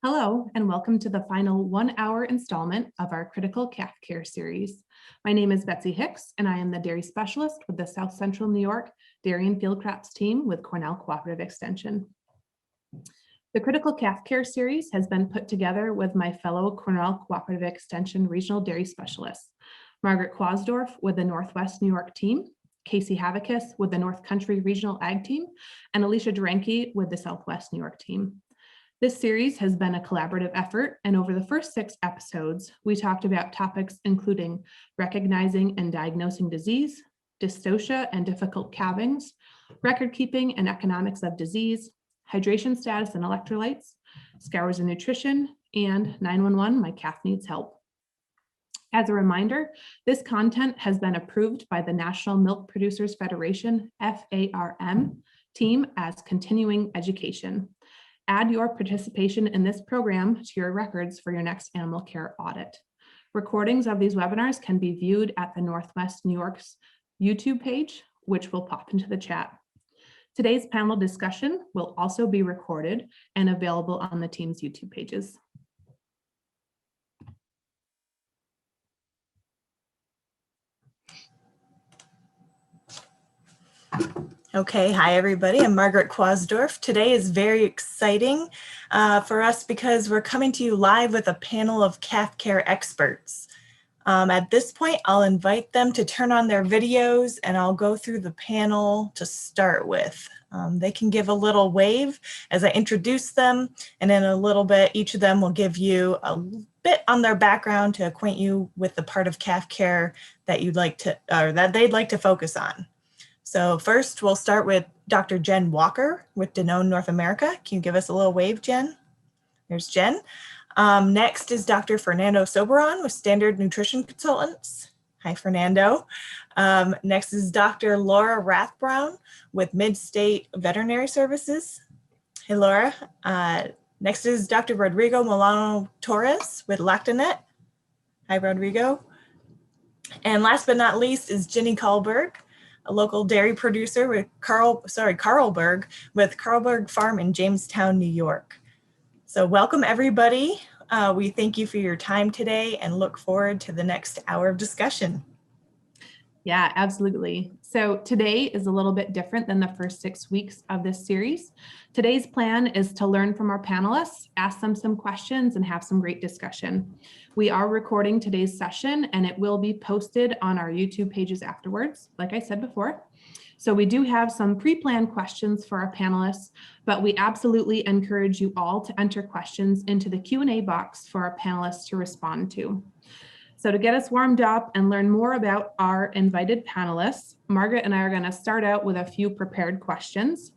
Hello, and welcome to the final 1-hour installment of our Critical Calf Care series. My name is Betsy Hicks, and I am the Dairy Specialist with the South Central New York Dairy and Field Crops team with Cornell Cooperative Extension. The Critical Calf Care series has been put together with my fellow Cornell Cooperative Extension Regional Dairy Specialists, Margaret Quasdorf with the Northwest New York team, Casey Havicus with the North Country Regional Ag team, and Alicia Dranke with the Southwest New York team. This series has been a collaborative effort, and over the first 6 episodes, we talked about topics including recognizing and diagnosing disease, dystocia and difficult calvings, record keeping and economics of disease, hydration status and electrolytes, scours and nutrition, and 911, my calf needs help. As a reminder, this content has been approved by the National Milk Producers Federation, FARM, team as continuing education. Add your participation in this program to your records for your next animal care audit. Recordings of these webinars can be viewed at the Northwest New York's YouTube page, which will pop into the chat. Today's panel discussion will also be recorded and available on the team's YouTube pages. Okay, hi everybody, I'm Margaret Quasdorf. Today is very exciting for us because we're coming to you live with a panel of calf care experts. At this point, I'll invite them to turn on their videos and I'll go through the panel to start with. They can give a little wave as I introduce them, and in a little bit, each of them will give you a bit on their background to acquaint you with the part of calf care that you'd like to, or that they'd like to focus on. So first, we'll start with Dr. Jen Walker with Danone North America. Can you give us a little wave, Jen? There's Jen. Next is Dr. Fernando Soberon with Standard Nutrition Consultants. Hi, Fernando. Next is Dr. Laura Ras Brown with Mid-State Veterinary Services. Hey, Laura. Next is Dr. Rodrigo Milano Torres with Lactanet. Hi, Rodrigo. And last but not least is Jenny Karlberg, a local dairy producer with Carlberg with Carlberg Farm in Jamestown, New York. So welcome everybody. We thank you for your time today and look forward to the next hour of discussion. Yeah, absolutely. So today is a little bit different than the first 6 weeks of this series. Today's plan is to learn from our panelists, ask them some questions, and have some great discussion. We are recording today's session and it will be posted on our YouTube pages afterwards, like I said before. So we do have some pre-planned questions for our panelists, but we absolutely encourage you all to enter questions into the Q&A box for our panelists to respond to. So to get us warmed up and learn more about our invited panelists, Margaret and I are going to start out with a few prepared questions.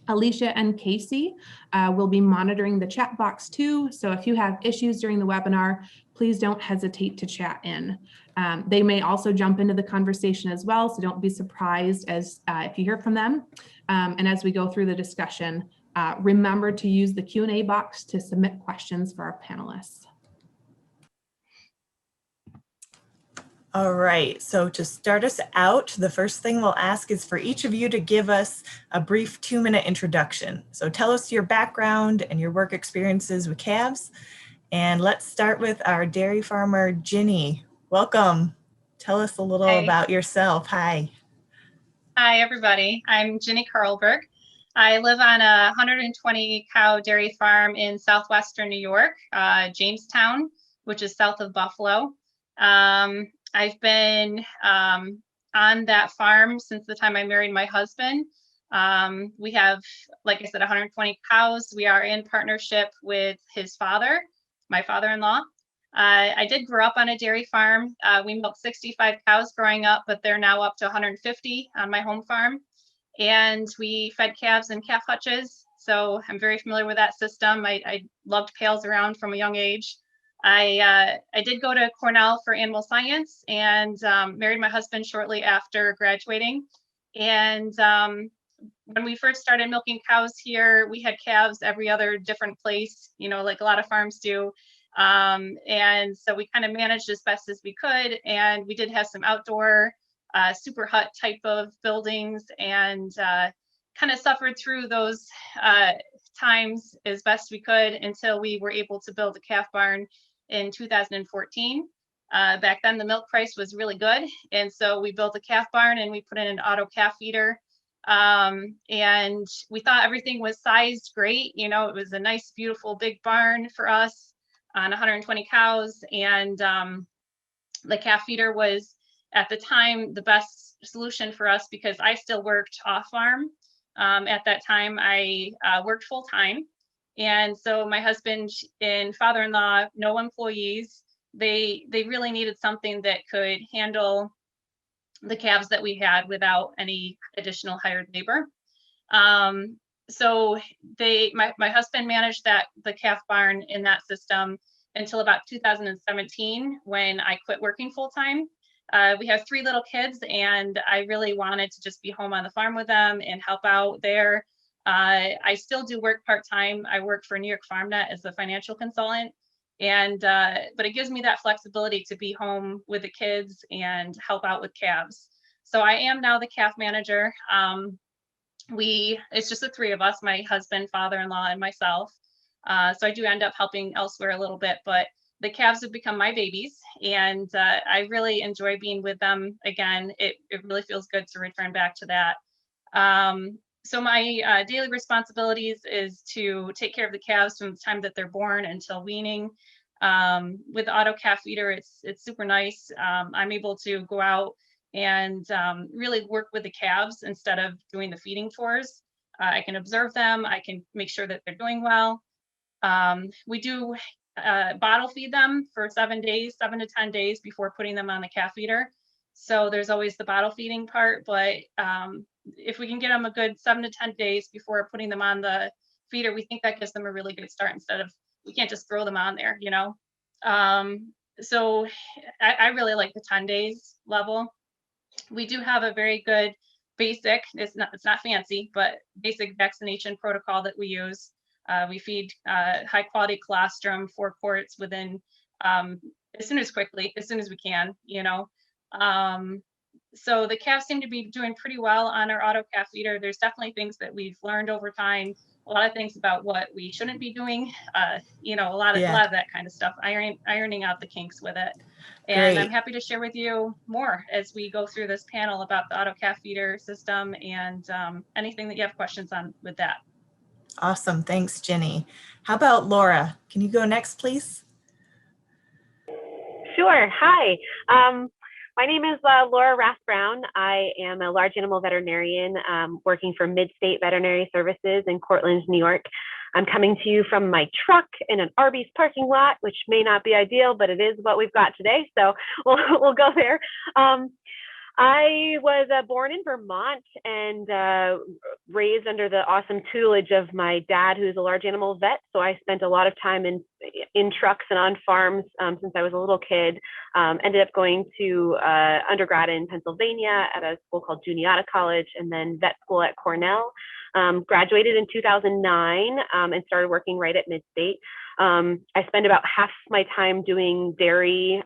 Alicia and Casey will be monitoring the chat box too. So if you have issues during the webinar, please don't hesitate to chat in. They may also jump into the conversation as well, so don't be surprised as if you hear from them. And as we go through the discussion, remember to use the Q&A box to submit questions for our panelists. All right, so to start us out, the first thing we'll ask is for each of you to give us a brief 2-minute introduction. So tell us your background and your work experiences with calves. And let's start with our dairy farmer, Ginny. Welcome. Tell us a little about yourself. Hi. Hi, everybody. I'm Ginny Karlberg. I live on a 120 cow dairy farm in southwestern New York, Jamestown, which is south of Buffalo. I've been on that farm since the time I married my husband. We have, like I said, 120 cows. We are in partnership with his father, my father-in-law. I did grow up on a dairy farm. We milked 65 cows growing up, but they're now up to 150 on my home farm. And we fed calves in calf hutches. So I'm very familiar with that system. I loved pails around from a young age. I did go to Cornell for animal science and married my husband shortly after graduating. And when we first started milking cows here, we had calves every other different place, you know, like a lot of farms do. And so we kind of managed as best as we could. And we did have some outdoor super hut type of buildings and kind of suffered through those times as best we could until we were able to build a calf barn in 2014. Back then the milk price was really good, and so we built a calf barn and we put in an auto calf feeder, and we thought everything was sized great. You know, it was a nice, beautiful, big barn for us on 120 cows, and the calf feeder was at the time the best solution for us because I still worked off farm. At that time I worked full time, and so my husband and father-in-law, no employees, they really needed something that could handle the calves that we had without any additional hired labor. So my husband managed the calf barn in that system until about 2017 when I quit working full time. We have 3 little kids, and I really wanted to just be home on the farm with them and help out there. I still do work part-time. I work for New York FarmNet as a financial consultant, and but it gives me that flexibility to be home with the kids and help out with calves. So I am now the calf manager. It's just the 3 of us, my husband, father-in-law, and myself. So I do end up helping elsewhere a little bit, but the calves have become my babies, and I really enjoy being with them again. It really feels good to return back to that. So my daily responsibilities is to take care of the calves from the time that they're born until weaning. With the auto calf feeder, it's super nice. I'm able to go out and really work with the calves instead of doing the feeding chores. I can observe them. I can make sure that they're doing well. We do bottle feed them for 7 to 10 days before putting them on the calf feeder. So there's always the bottle feeding part, but if we can get them a good 7 to 10 days before putting them on the feeder, we think that gives them a really good start instead of, we can't just throw them on there, you know? So I really like the 10 days level. We do have a very good basic, it's not fancy, but basic vaccination protocol that we use. We feed high quality colostrum 4 quarts within as soon as we can, you know. So the calves seem to be doing pretty well on our auto calf feeder. There's definitely things that we've learned over time, a lot of things about what we shouldn't be doing, you know, a lot of that kind of stuff, ironing out the kinks with it. And Great. I'm happy to share with you more as we go through this panel about the auto calf feeder system and anything that you have questions on with that. Awesome. Thanks, Jenny. How about Laura? Can you go next, please? Sure. Hi. My name is Laura Ras Brown. I am a large animal veterinarian working for Mid-State Veterinary Services in Cortland, New York. I'm coming to you from my truck in an Arby's parking lot, which may not be ideal, but it is what we've got today. So we'll go there. I was born in Vermont and raised under the awesome tutelage of my dad, who's a large animal vet. So I spent a lot of time in trucks and on farms since I was a little kid. Ended up going to undergrad in Pennsylvania at a school called Juniata College, and then vet school at Cornell. Graduated in 2009 and started working right at Mid-State. I spend about half my time doing dairy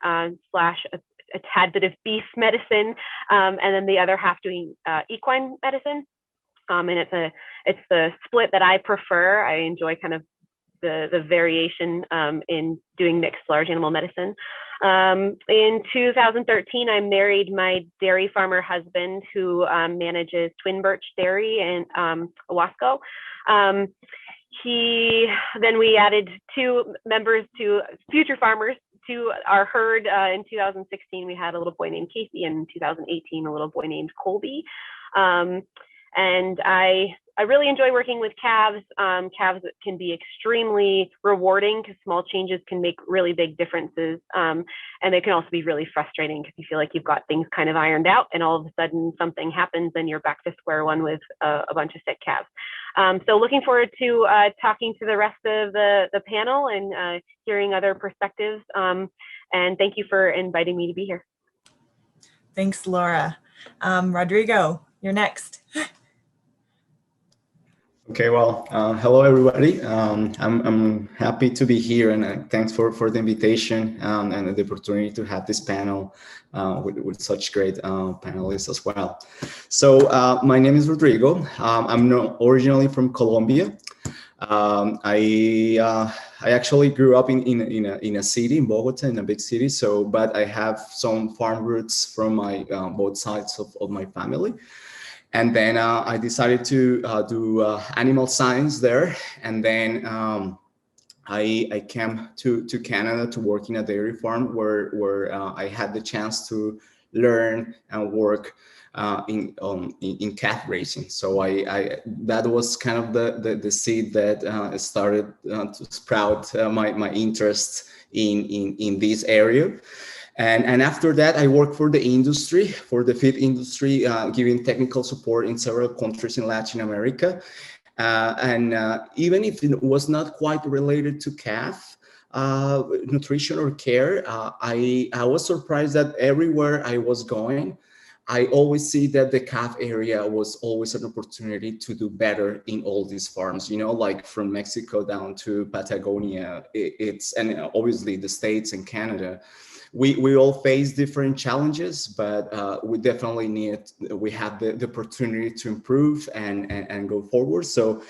slash a tad bit of beef medicine, and then the other half doing equine medicine. And it's the split that I prefer. I enjoy kind of the variation in doing mixed large animal medicine. In 2013, I married my dairy farmer husband who manages Twin Birch Dairy in Owasco. Then we added 2 members to future farmers to our herd. In 2016, we had a little boy named Casey, and in 2018, a little boy named Colby. And I really enjoy working with calves. Calves can be extremely rewarding because small changes can make really big differences. And they can also be really frustrating because you feel like you've got things kind of ironed out, and all of a sudden something happens and you're back to square one with a bunch of sick calves. So looking forward to talking to the rest of the panel and hearing other perspectives. And thank you for inviting me to be here. Thanks, Laura. Rodrigo, you're next. Okay, well, hello everybody. I'm happy to be here, and thanks for the invitation and the opportunity to have this panel with such great panelists as well. So my name is Rodrigo. I'm originally from Colombia. I actually grew up in a city, in Bogota, in a big city. So, but I have some farm roots from my both sides of my family. And then I decided to do animal science there. And then I came to Canada to work in a dairy farm where I had the chance to learn and work in calf raising. So I that was kind of the seed that started to sprout my interest in this area. And after that, I worked for the industry, for the feed industry, giving technical support in several countries in Latin America. Even if it was not quite related to calf nutrition or care, I was surprised that everywhere I was going, I always see that the calf area was always an opportunity to do better in all these farms, you know, like from Mexico down to Patagonia, and obviously the States and Canada. We all face different challenges, but we definitely we have the opportunity to improve and go forward. So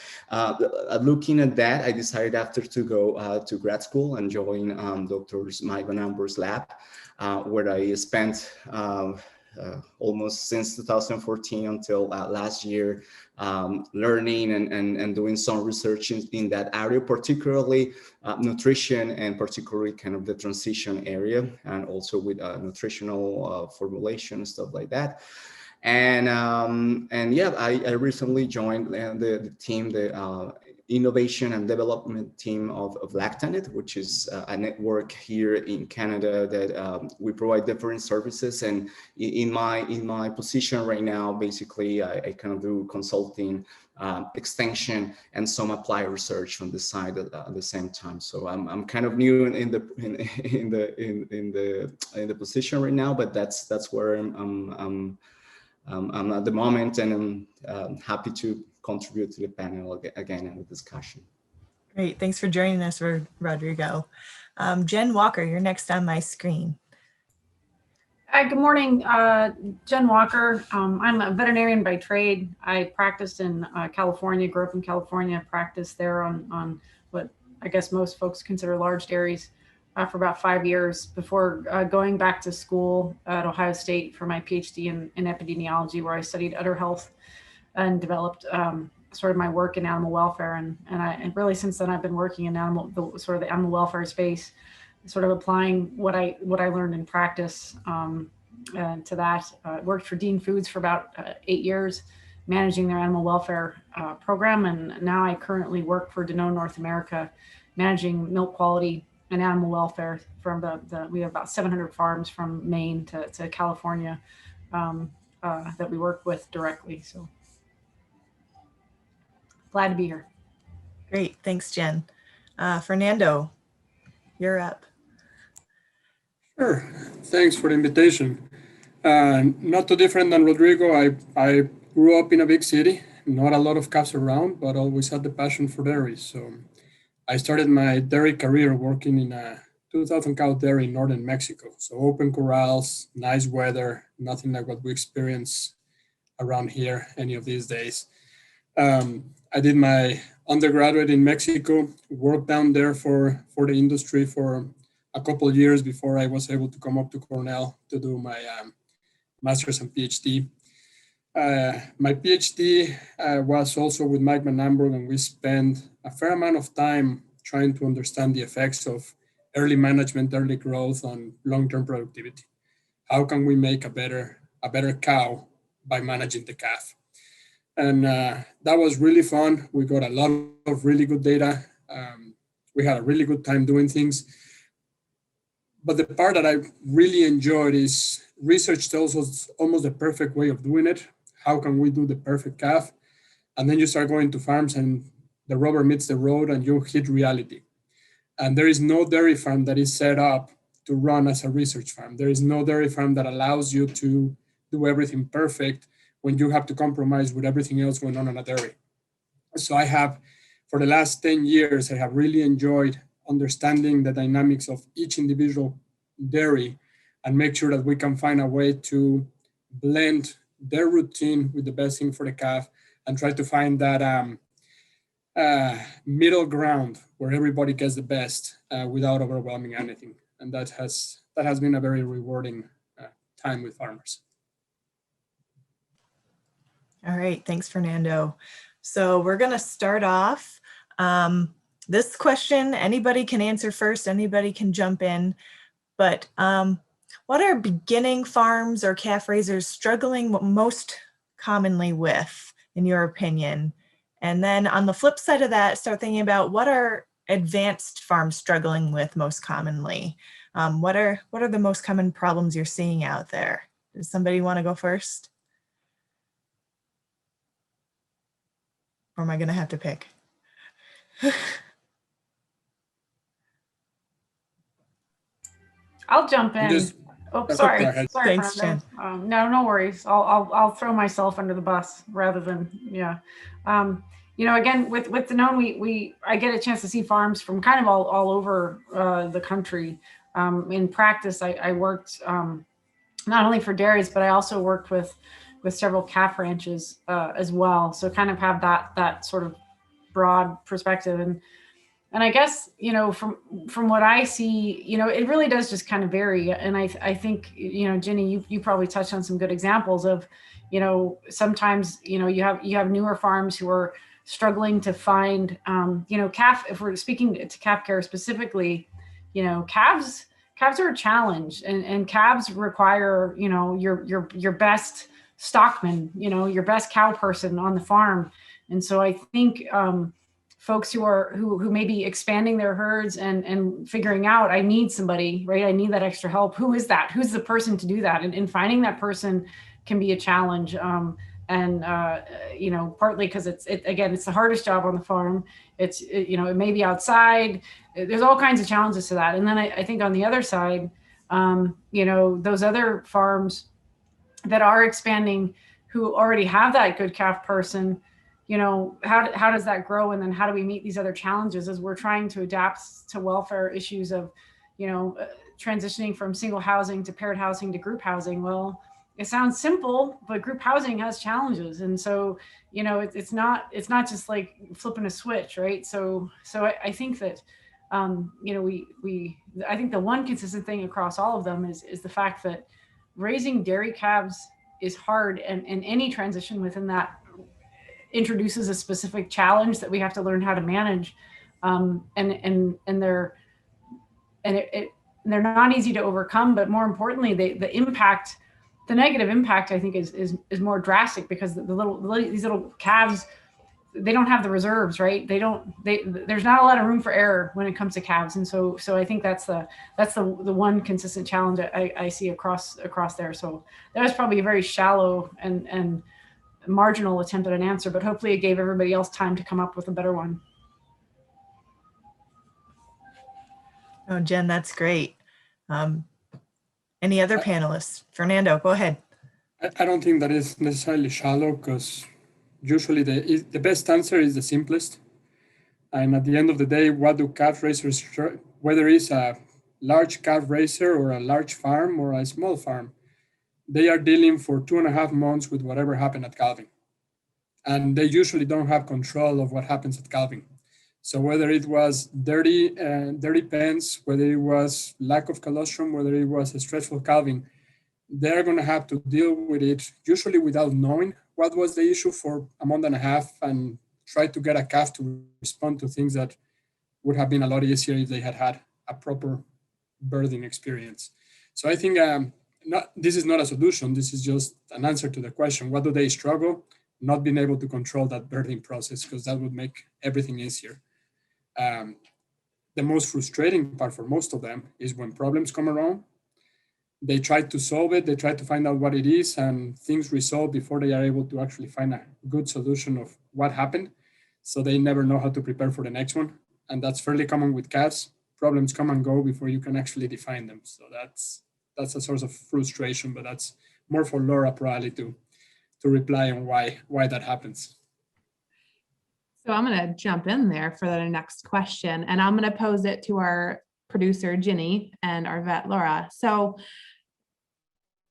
looking at that, I decided after to go to grad school and join Dr. Mike Van Amber's lab, where I spent almost since 2014 until last year, learning and doing some research in that area, particularly nutrition and particularly kind of the transition area, and also with nutritional formulation, stuff like that. And yeah, I recently joined the team, the innovation and development team of Lactanet, which is a network here in Canada that we provide different services. And in my position right now, basically, I kind of do consulting, extension, and some applied research on the side at the same time. So I'm kind of new in the position right now, but that's where I'm at the moment, and I'm happy to contribute to the panel again in the discussion. Great, thanks for joining us, Rodrigo. Jen Walker, you're next on my screen. Hi, good morning, Jen Walker. I'm a veterinarian by trade. I practiced in California, grew up in California, practiced there on what I guess most folks consider large dairies for about 5 years before going back to school at Ohio State for my PhD in epidemiology, where I studied udder health and developed sort of my work in animal welfare. And really since then I've been working in the animal welfare space, sort of applying what I learned in practice to that. Worked for Dean Foods for about 8 years, managing their animal welfare program. And now I currently work for Danone North America, managing milk quality and animal welfare from we have about 700 farms from Maine to California that we work with directly. So glad to be here. Great, thanks, Jen. Fernando, you're up. Sure, thanks for the invitation. Not too different than Rodrigo, I grew up in a big city, not a lot of calves around, but always had the passion for dairy. So I started my dairy career working in a 2,000 cow dairy in northern Mexico. So open corrals, nice weather, nothing like what we experience around here any of these days. I did my undergraduate in Mexico, worked down there for the industry for a couple of years before I was able to come up to Cornell to do my master's and PhD. My PhD was also with Mike Van Amber, and we spent a fair amount of time trying to understand the effects of early management, early growth on long-term productivity. How can we make a better cow by managing the calf? And that was really fun. We got a lot of really good data. We had a really good time doing things. But the part that I really enjoyed is research tells us almost the perfect way of doing it. How can we do the perfect calf? And then you start going to farms and the rubber meets the road and you hit reality. And there is no dairy farm that is set up to run as a research farm. There is no dairy farm that allows you to do everything perfect when you have to compromise with everything else going on in a dairy. So I have, for the last 10 years, I have really enjoyed understanding the dynamics of each individual dairy and make sure that we can find a way to blend their routine with the best thing for the calf and try to find that middle ground where everybody gets the best without overwhelming anything. And that has been a very rewarding time with farmers. All right, thanks, Fernando. So we're going to start off. This question, anybody can answer first, anybody can jump in, but what are beginning farms or calf raisers struggling most commonly with, in your opinion? And then on the flip side of that, start thinking about what are advanced farms struggling with most commonly? What are the most common problems you're seeing out there? Does somebody want to go first? Or am I going to have to pick? I'll jump in. Sorry, Thanks, Fernando. No worries. I'll throw myself under the bus rather than, yeah. Again, with Danone, I get a chance to see farms from kind of all over the country. In practice, I worked not only for dairies, but I also worked with several calf ranches as well. So kind of have that sort of broad perspective. And I guess, from what I see, it really does just kind of vary. And I think, Ginny, you probably touched on some good examples of, sometimes, you have newer farms who are struggling to find, calf, if we're speaking to calf care specifically, calves are a challenge, and calves require, your best stockman, your best cow person on the farm. And so I think, folks who may be expanding their herds and figuring out, I need somebody, right? I need that extra help. Who is that? Who's the person to do that? And finding that person can be a challenge. Partly because it's the hardest job on the farm. It may be outside. There's all kinds of challenges to that. And then I think on the other side, those other farms that are expanding who already have that good calf person, how does that grow? And then how do we meet these other challenges as we're trying to adapt to welfare issues of, transitioning from single housing to paired housing to group housing? Well, it sounds simple, but group housing has challenges. And so, it's not just like flipping a switch, right? So I think that, I think the one consistent thing across all of them is the fact that raising dairy calves is hard, and any transition within that introduces a specific challenge that we have to learn how to manage, and they're not easy to overcome. But more importantly, the negative impact, I think, is more drastic, because these little calves, they don't have the reserves, right? There's not a lot of room for error when it comes to calves, and so I think that's the one consistent challenge I see across there. So that was probably a very shallow and marginal attempt at an answer, but hopefully it gave everybody else time to come up with a better one. Oh, Jen, that's great. Any other panelists? Fernando, go ahead. I don't think that is necessarily shallow, because usually the best answer is the simplest. And at the end of the day, what do calf raisers, whether it's a large calf raiser or a large farm or a small farm, they are dealing for 2.5 months with whatever happened at calving. And they usually don't have control of what happens at calving. So whether it was dirty pens, whether it was lack of colostrum, whether it was a stressful calving, they're going to have to deal with it, usually without knowing what was the issue, for a month and a half, and try to get a calf to respond to things that would have been a lot easier if they had had a proper birthing experience. So I think this is not a solution. This is just an answer to the question: what do they struggle? Not being able to control that birthing process, because that would make everything easier. The most frustrating part for most of them is when problems come around. They try to solve it, they try to find out what it is, and things resolve before they are able to actually find a good solution of what happened. So they never know how to prepare for the next one. And that's fairly common with calves. Problems come and go before you can actually define them. So that's a source of frustration, but that's more for Laura probably to reply on why that happens. So I'm going to jump in there for the next question, and I'm going to pose it to our producer, Ginny, and our vet, Laura. So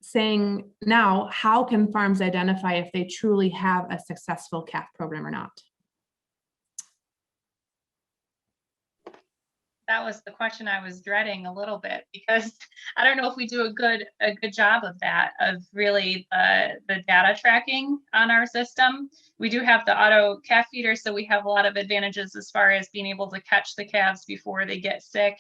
saying now, how can farms identify if they truly have a successful calf program or not? That was the question I was dreading a little bit, because I don't know if we do a good job of that, of really the data tracking on our system. We do have the auto calf feeder, so we have a lot of advantages as far as being able to catch the calves before they get sick.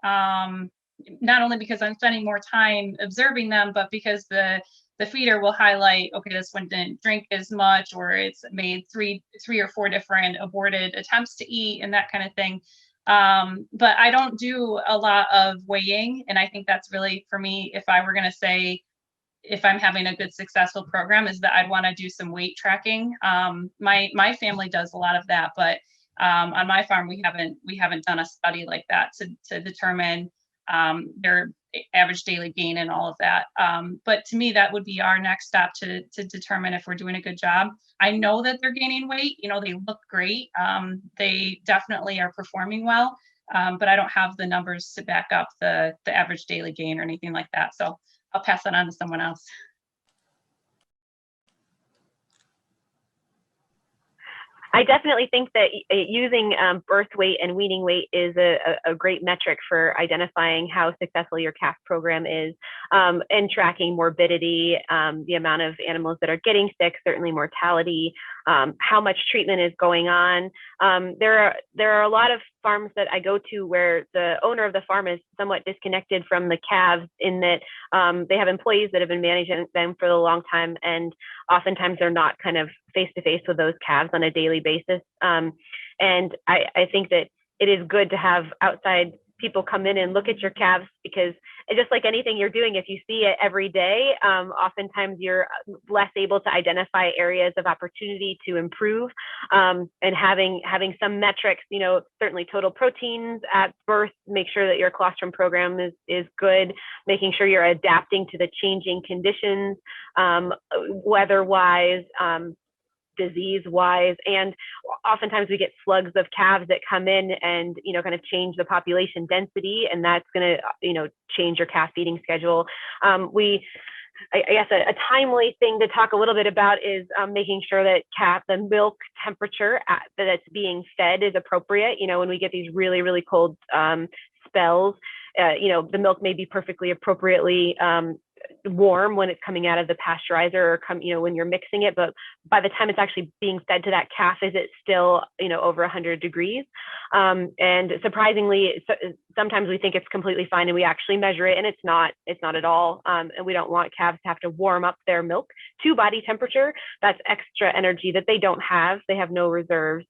Not only because I'm spending more time observing them, but because the feeder will highlight, okay, this one didn't drink as much, or it's made three or four different aborted attempts to eat and that kind of thing. But I don't do a lot of weighing. And I think that's really, for me, if I were going to say, if I'm having a good successful program, is that I'd want to do some weight tracking. My family does a lot of that, but on my farm, we haven't done a study like that to determine their average daily gain and all of that. But to me, that would be our next step to determine if we're doing a good job. I know that they're gaining weight. You know, they look great. They definitely are performing well, but I don't have the numbers to back up the average daily gain or anything like that. So I'll pass that on to someone else. I definitely think that using birth weight and weaning weight is a great metric for identifying how successful your calf program is, and tracking morbidity, the amount of animals that are getting sick, certainly mortality, how much treatment is going on. There are a lot of farms that I go to where the owner of the farm is somewhat disconnected from the calves, in that they have employees that have been managing them for a long time, and oftentimes they're not kind of face-to-face with those calves on a daily basis. And I think that it is good to have outside people come in and look at your calves, because just like anything you're doing, if you see it every day, oftentimes you're less able to identify areas of opportunity to improve. And having some metrics, you know, certainly total proteins at birth, make sure that your colostrum program is good, making sure you're adapting to the changing conditions, weather-wise, disease-wise, and oftentimes we get slugs of calves that come in and, you know, kind of change the population density, and that's going to, you know, change your calf feeding schedule. I guess a timely thing to talk a little bit about is making sure that the milk temperature that's being fed is appropriate. You know, when we get these really, really cold spells, you know, the milk may be perfectly appropriately warm when it's coming out of the pasteurizer, or you know, when you're mixing it, but by the time it's actually being fed to that calf, is it still, you know, over 100 degrees? And surprisingly, sometimes we think it's completely fine and we actually measure it, and it's not at all. And we don't want calves to have to warm up their milk to body temperature. That's extra energy that they don't have. They have no reserves.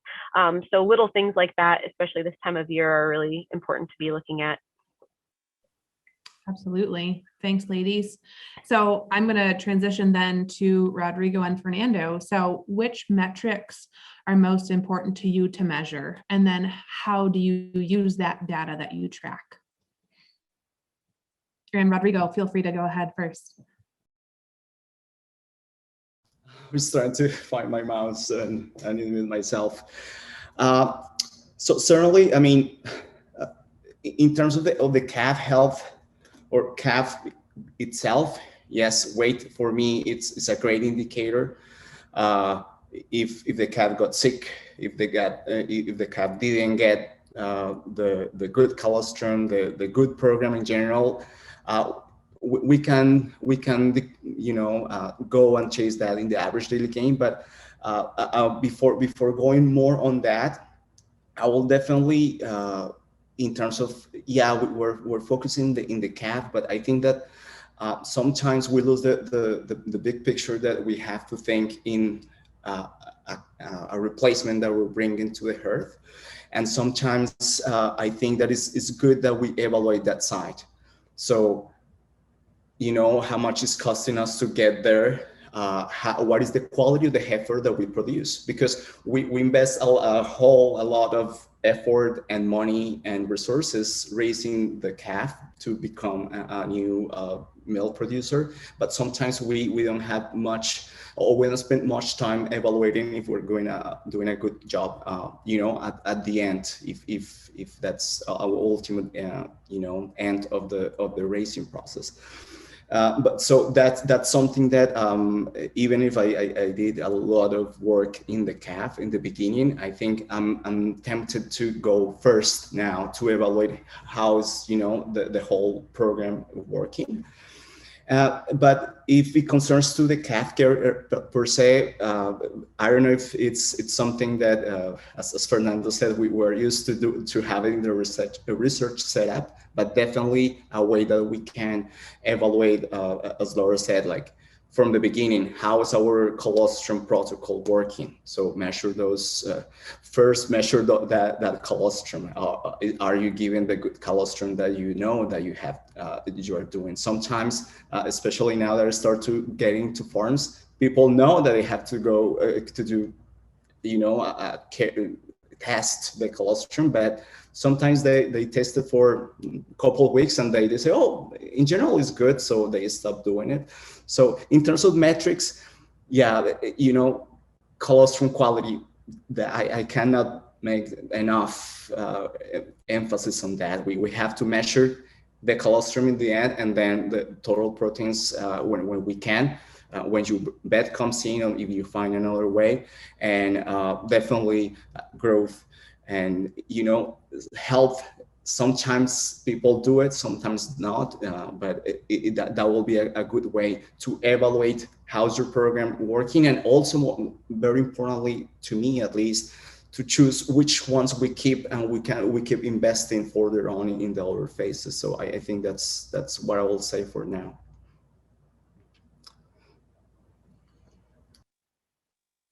So little things like that, especially this time of year, are really important to be looking at. Absolutely. Thanks, ladies. So I'm going to transition then to Rodrigo and Fernando. So which metrics are most important to you to measure? And then how do you use that data that you track? And Rodrigo, feel free to go ahead first. I was trying to find my mouse and with myself. So certainly, I mean, in terms of the calf health, or calf itself, yes, weight for me, it's a great indicator. If the calf got sick, if the calf didn't get the good colostrum, the good program in general, we can you know, go and chase that in the average daily gain. But before going more on that, I will definitely, in terms of, yeah, we're focusing in the calf, but I think that sometimes we lose the big picture, that we have to think in a replacement that we're bringing to the herd. And sometimes I think that it's good that we evaluate that side. So, you know, how much is costing us to get there? What is the quality of the heifer that we produce? Because we invest a lot of effort and money and resources raising the calf to become a new milk producer, but sometimes we don't have much, or we don't spend much time evaluating if we're doing a good job, at the end, if that's our ultimate, end of the raising process. But so that's something that even if I did a lot of work in the calf in the beginning, I think I'm tempted to go first now to evaluate how's the whole program working. But if it concerns to the calf care per se, I don't know if it's something that, as Fernando said, we were used to having the research setup, but definitely a way that we can evaluate, as Laura said, like from the beginning, how is our colostrum protocol working? So measure those, first measure that colostrum. Are you giving the good colostrum that that you have, that you are doing? Sometimes, especially now that I start to get into farms, people know that they have to go to do, test the colostrum, but sometimes they test it for a couple of weeks and they say, oh, in general it's good, so they stop doing it. So in terms of metrics, yeah, colostrum quality, that I cannot make enough emphasis on that. We have to measure the colostrum in the end, and then the total proteins when we can. When your bed comes in, or if you find another way, and definitely growth and health. Sometimes people do it, sometimes not, but that will be a good way to evaluate how's your program working, and also, very importantly, to me at least, to choose which ones we keep, and we keep investing further on in the other phases. So I think that's what I will say for now.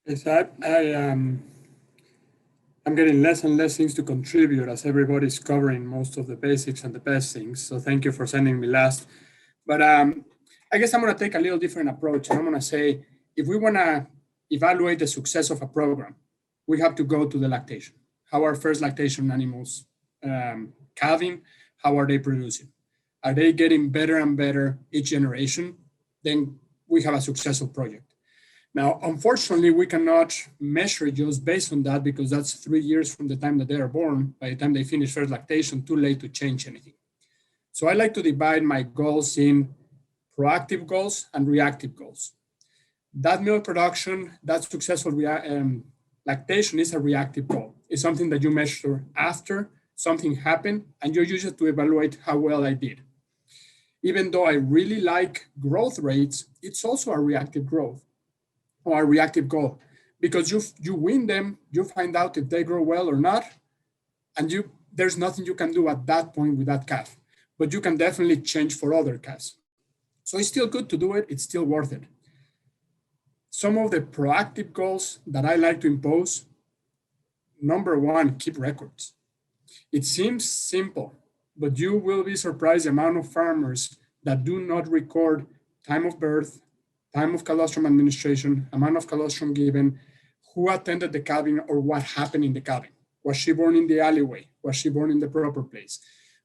Yes, I'm getting less and less things to contribute as everybody's covering most of the basics and the best things. So thank you for sending me last. But I guess I'm going to take a little different approach. I'm going to say, if we want to evaluate the success of a program, we have to go to the lactation. How are first lactation animals calving? How are they producing? Are they getting better and better each generation? Then we have a successful project. Now, unfortunately, we cannot measure just based on that, because that's 3 years from the time that they are born. By the time they finish first lactation, too late to change anything. So I like to divide my goals in proactive goals and reactive goals. That milk production, that successful lactation is a reactive goal. It's something that you measure after something happened, and you use it to evaluate how well I did. Even though I really like growth rates, it's also a reactive growth, or a reactive goal, because you win them, you find out if they grow well or not, and there's nothing you can do at that point with that calf, but you can definitely change for other calves. So it's still good to do it, it's still worth it. Some of the proactive goals that I like to impose: number one, keep records. It seems simple, but you will be surprised the amount of farmers that do not record time of birth, time of colostrum administration, amount of colostrum given, who attended the calving, or what happened in the calving. Was she born in the alleyway? Was she born in the proper place?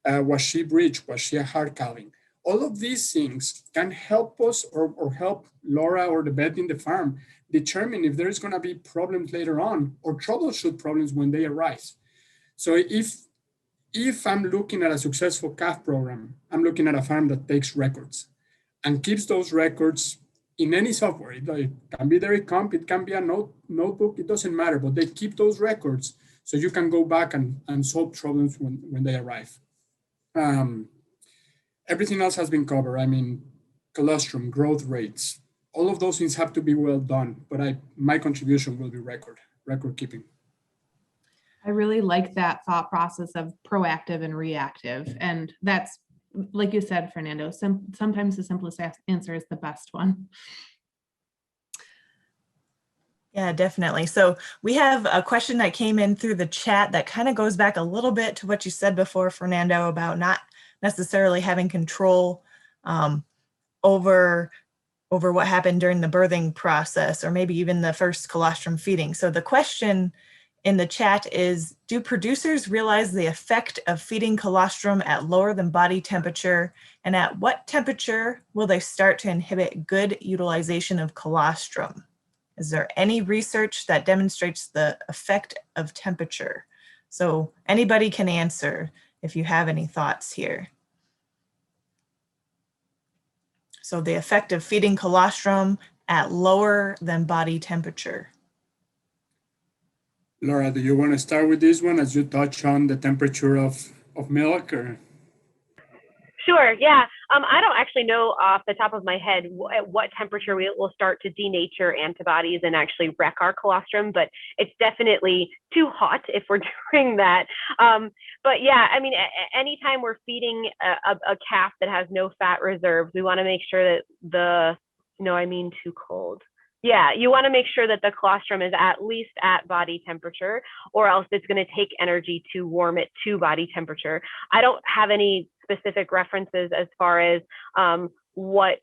Was she breech? Was she a hard calving? All of these things can help us, or help Laura or the vet in the farm determine if there's going to be problems later on, or troubleshoot problems when they arise. So if I'm looking at a successful calf program, I'm looking at a farm that takes records and keeps those records in any software. It can be their comp, it can be a notebook, it doesn't matter, but they keep those records so you can go back and solve problems when they arrive. Everything else has been covered. I mean, colostrum, growth rates, all of those things have to be well done, but my contribution will be record keeping. I really like that thought process of proactive and reactive. And that's, like you said, Fernando, sometimes the simplest answer is the best one. Yeah, definitely. So we have a question that came in through the chat that kind of goes back a little bit to what you said before, Fernando, about not necessarily having control over what happened during the birthing process, or maybe even the first colostrum feeding. So the question in the chat is, do producers realize the effect of feeding colostrum at lower than body temperature? And at what temperature will they start to inhibit good utilization of colostrum? Is there any research that demonstrates the effect of temperature? So anybody can answer if you have any thoughts here. So the effect of feeding colostrum at lower than body temperature. Laura, do you want to start with this one as you touch on the temperature of milk? Or? Sure, yeah. I don't actually know off the top of my head at what temperature we will start to denature antibodies and actually wreck our colostrum, but it's definitely too hot if we're doing that. But yeah, I mean, anytime we're feeding a calf that has no fat reserves, we want to make sure that too cold. Yeah, you want to make sure that the colostrum is at least at body temperature, or else it's going to take energy to warm it to body temperature. I don't have any specific references as far as what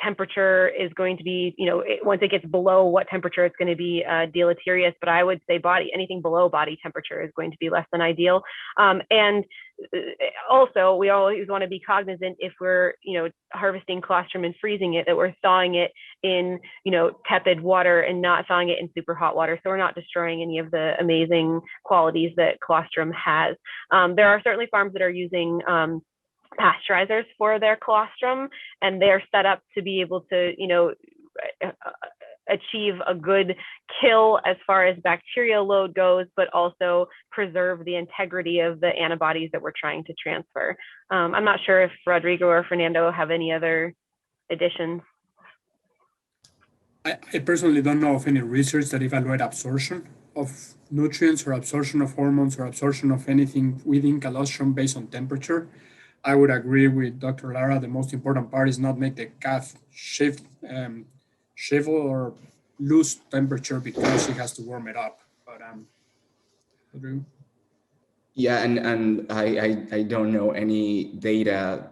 temperature is going to be, once it gets below what temperature it's going to be deleterious, but I would say anything below body temperature is going to be less than ideal. And also, we always want to be cognizant if we're, harvesting colostrum and freezing it, that we're thawing it in, tepid water and not thawing it in super hot water. So we're not destroying any of the amazing qualities that colostrum has. There are certainly farms that are using pasteurizers for their colostrum, and they're set up to be able to, achieve a good kill as far as bacterial load goes, but also preserve the integrity of the antibodies that we're trying to transfer. I'm not sure if Rodrigo or Fernando have any other additions. I personally don't know of any research that evaluate absorption of nutrients or absorption of hormones or absorption of anything within colostrum based on temperature. I would agree with Dr. Lara. The most important part is not make the calf shrivel or lose temperature because she has to warm it up. But Rodrigo? Yeah, and I don't know any data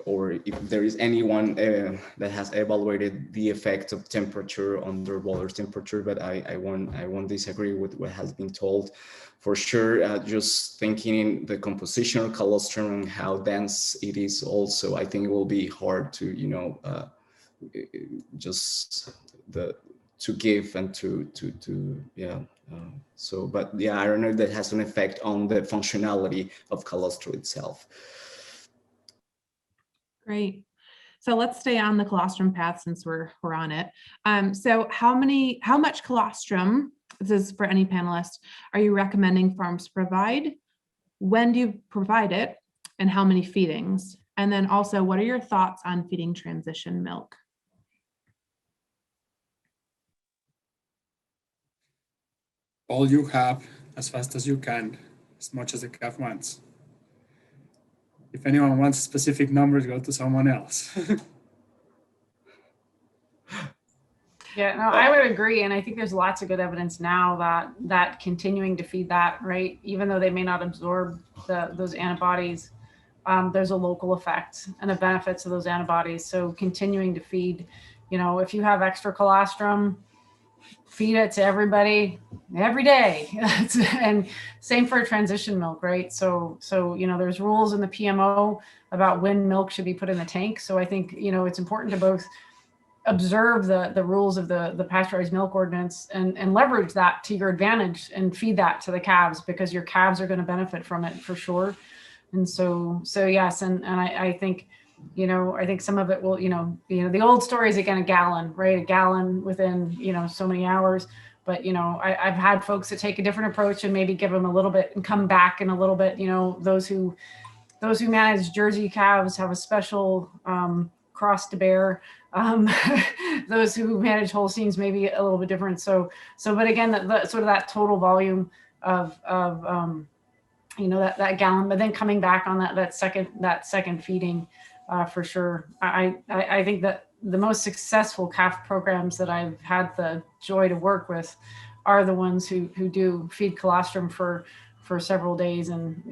or if there is anyone that has evaluated the effect of temperature under boiler temperature, but I won't disagree with what has been told. For sure, just thinking in the composition of colostrum and how dense it is also, I think it will be hard to, to give and to yeah. But yeah, I don't know if that has an effect on the functionality of colostrum itself. Great. So let's stay on the colostrum path since we're on it. So how much colostrum, this is for any panelist, are you recommending farms provide? When do you provide it? And how many feedings? And then also, what are your thoughts on feeding transition milk? All you have, as fast as you can, as much as the calf wants. If anyone wants specific numbers, go to someone else. Yeah, no, I would agree. And I think there's lots of good evidence now that continuing to feed that, right, even though they may not absorb those antibodies, there's a local effect and the benefits of those antibodies. So continuing to feed, if you have extra colostrum, feed it to everybody every day. And same for transition milk, right? So there's rules in the PMO about when milk should be put in the tank. So I think, it's important to both observe the rules of the pasteurized milk ordinance and leverage that to your advantage and feed that to the calves, because your calves are going to benefit from it for sure. And so yes, and I think, I think some of it will, the old story is again a gallon, right? A gallon within, so many hours. But, I've had folks that take a different approach and maybe give them a little bit and come back in a little bit. Those who manage Jersey calves have a special cross to bear. Those who manage Holsteins may be a little bit different. So, but again, the sort of that total volume of that gallon, but then coming back on that second feeding, for sure. I think that the most successful calf programs that I've had the joy to work with are the ones who do feed colostrum for several days, and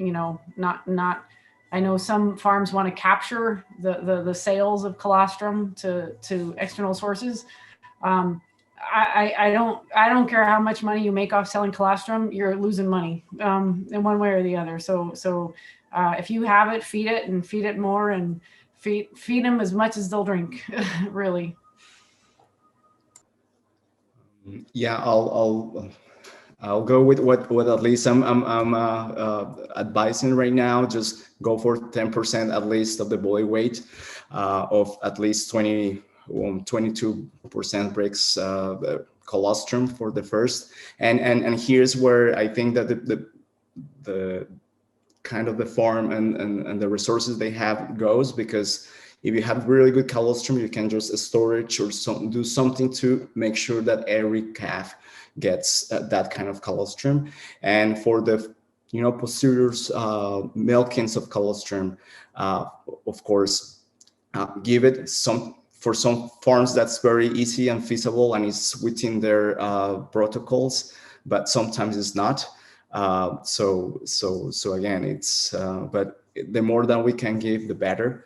not. I know some farms want to capture the sales of colostrum to external sources. I don't care how much money you make off selling colostrum, you're losing money in one way or the other. So if you have it, feed it and feed it more, and feed them as much as they'll drink, really. Yeah, I'll go with what at least I'm advising right now. Just go for 10% at least of the body weight of at least 22% bricks colostrum for the first. And here's where I think that the kind of the farm and the resources they have goes, because if you have really good colostrum, you can just storage or do something to make sure that every calf gets that kind of colostrum. And for the posterior milkings of colostrum, of course, give it for some farms that's very easy and feasible and it's within their protocols, but sometimes it's not. So again, it's but the more that we can give, the better.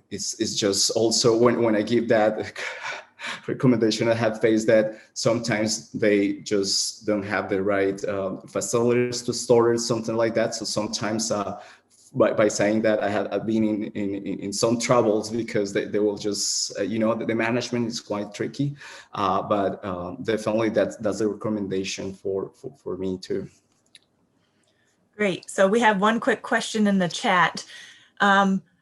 It's just also when I give that recommendation, I have faced that sometimes they just don't have the right facilities to store it, something like that. So sometimes by saying that, I've been in some troubles because they will just the management is quite tricky, but definitely that's a recommendation for me too. Great. So we have one quick question in the chat.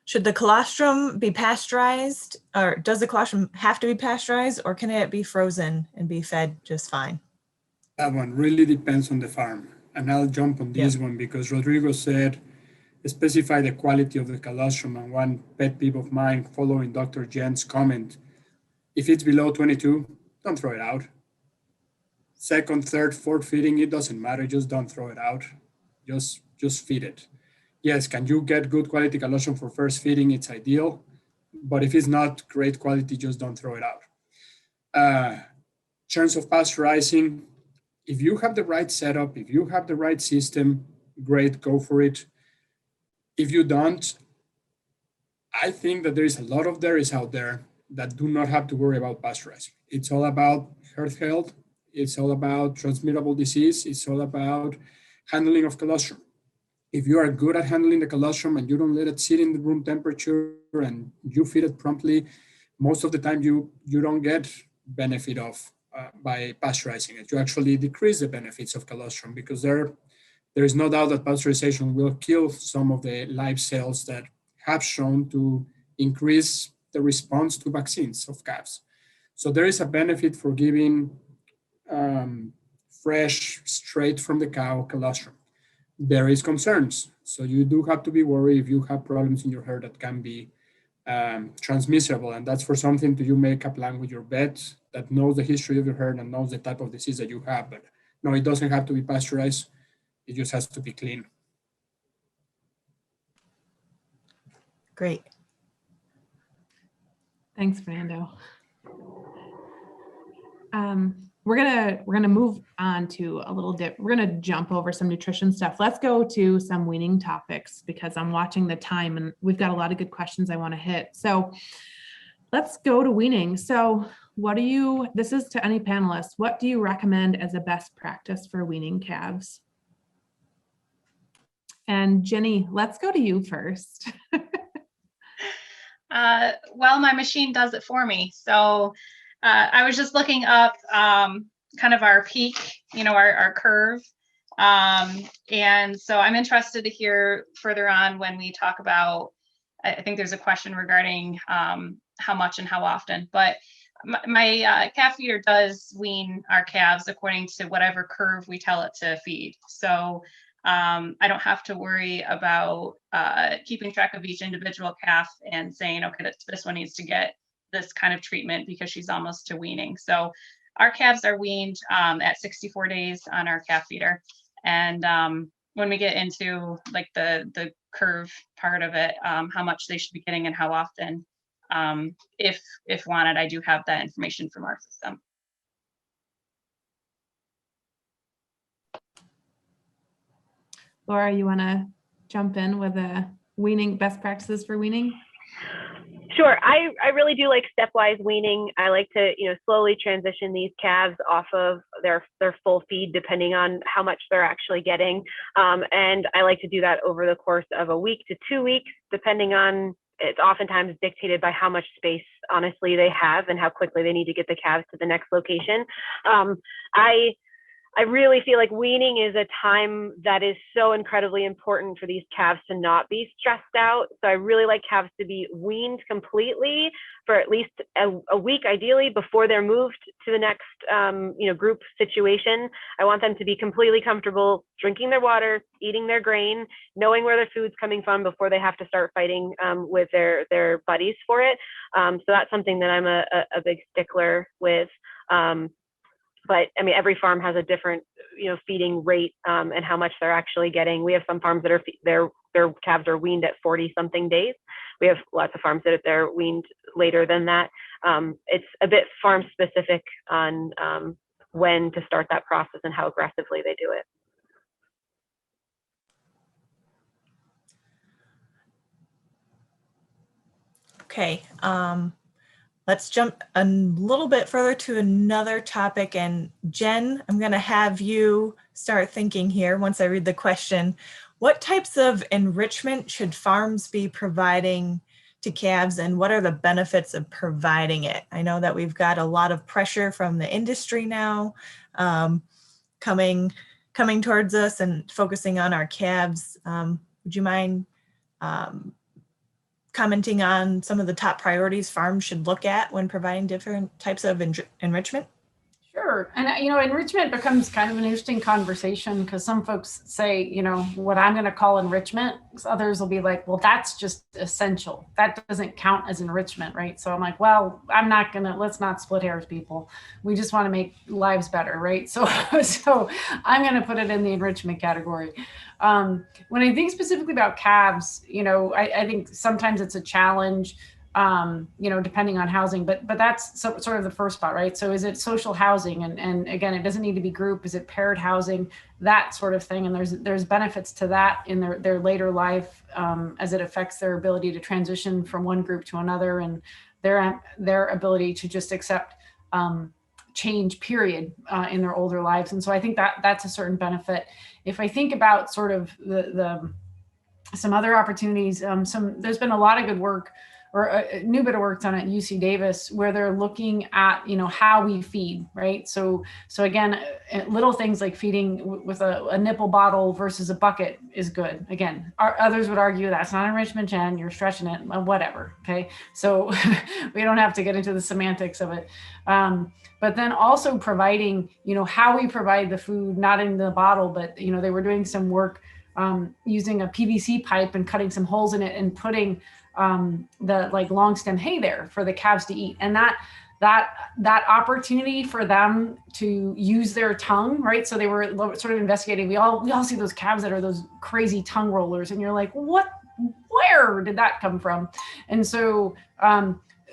Should the colostrum be pasteurized, or does the colostrum have to be pasteurized, or can it be frozen and be fed just fine? That one really depends on the farm. And I'll jump on this one because Rodrigo said, specify the quality of the colostrum. And one pet peeve of mine following Dr. Jen's comment, if it's below 22, don't throw it out. Second, third, fourth feeding, it doesn't matter, just don't throw it out. Just feed it. Yes, can you get good quality colostrum for first feeding? It's ideal, but if it's not great quality, just don't throw it out. Terms of pasteurizing, if you have the right setup, if you have the right system, great, go for it. If you don't, I think that there is a lot of dairies out there that do not have to worry about pasteurizing. It's all about herd health. It's all about transmittable disease. It's all about handling of colostrum. If you are good at handling the colostrum and you don't let it sit in the room temperature and you feed it promptly, most of the time you don't get benefit of by pasteurizing it. You actually decrease the benefits of colostrum because there is no doubt that pasteurization will kill some of the live cells that have shown to increase the response to vaccines of calves. So there is a benefit for giving fresh, straight from the cow colostrum. There is concerns. So you do have to be worried if you have problems in your herd that can be transmissible. And that's for something to you make a plan with your vet that knows the history of your herd and knows the type of disease that you have. But no, it doesn't have to be pasteurized. It just has to be clean. Great. Thanks, Fernando. We're gonna move on to a little dip. We're gonna jump over some nutrition stuff. Let's go to some weaning topics because I'm watching the time and we've got a lot of good questions I want to hit. So let's go to weaning. So this is to any panelists, what do you recommend as a best practice for weaning calves? And Jenny, let's go to you first. Well, my machine does it for me. So I was just looking up kind of our peak, our curve. And so I'm interested to hear further on when we talk about, I think there's a question regarding how much and how often, but my calf feeder does wean our calves according to whatever curve we tell it to feed. So I don't have to worry about keeping track of each individual calf and saying, okay, this one needs to get this kind of treatment because she's almost to weaning. So our calves are weaned at 64 days on our calf feeder. And when we get into like the curve part of it, how much they should be getting and how often, if wanted, I do have that information from our system. Laura, you want to jump in with a weaning best practices for weaning? Sure. I really do like stepwise weaning. I like to, slowly transition these calves off of their full feed, depending on how much they're actually getting. And I like to do that over the course of a week to 2 weeks, depending on, it's oftentimes dictated by how much space, honestly, they have and how quickly they need to get the calves to the next location. I really feel like weaning is a time that is so incredibly important for these calves to not be stressed out. So I really like calves to be weaned completely for at least a week, ideally, before they're moved to the next, group situation. I want them to be completely comfortable drinking their water, eating their grain, knowing where their food's coming from before they have to start fighting with their buddies for it. So that's something that I'm a big stickler with. But I mean, every farm has a different, feeding rate and how much they're actually getting. We have some farms that their calves are weaned at 40-something days. We have lots of farms that they're weaned later than that. It's a bit farm specific on when to start that process and how aggressively they do it. Okay. Let's jump a little bit further to another topic. And Jen, I'm going to have you start thinking here once I read the question. What types of enrichment should farms be providing to calves, and what are the benefits of providing it? I know that we've got a lot of pressure from the industry now coming towards us and focusing on our calves. Would you mind commenting on some of the top priorities farms should look at when providing different types of enrichment? Sure. And, enrichment becomes kind of an interesting conversation because some folks say, what I'm going to call enrichment, others will be like, well, that's just essential. That doesn't count as enrichment, right? So I'm like, well, let's not split hairs, people. We just want to make lives better, right? So I'm going to put it in the enrichment category. When I think specifically about calves, I think sometimes it's a challenge, depending on housing, but that's sort of the first spot, right? So is it social housing? And again, it doesn't need to be group. Is it paired housing? That sort of thing. And there's benefits to that in their later life as it affects their ability to transition from one group to another and their ability to just accept change, period, in their older lives. And so I think that's a certain benefit. If I think about sort of the some other opportunities, there's been a lot of good work, or a new bit of work done at UC Davis where they're looking at, how we feed, right? So again, little things like feeding with a nipple bottle versus a bucket is good. Again, others would argue that's not enrichment, Jen, you're stretching it, whatever, okay? So we don't have to get into the semantics of it. But then also providing, how we provide the food, not in the bottle, but, they were doing some work using a PVC pipe and cutting some holes in it and putting the long stem hay there for the calves to eat. And that opportunity for them to use their tongue, right? So they were sort of investigating. We all see those calves that are those crazy tongue rollers, and you're like, where did that come from? And so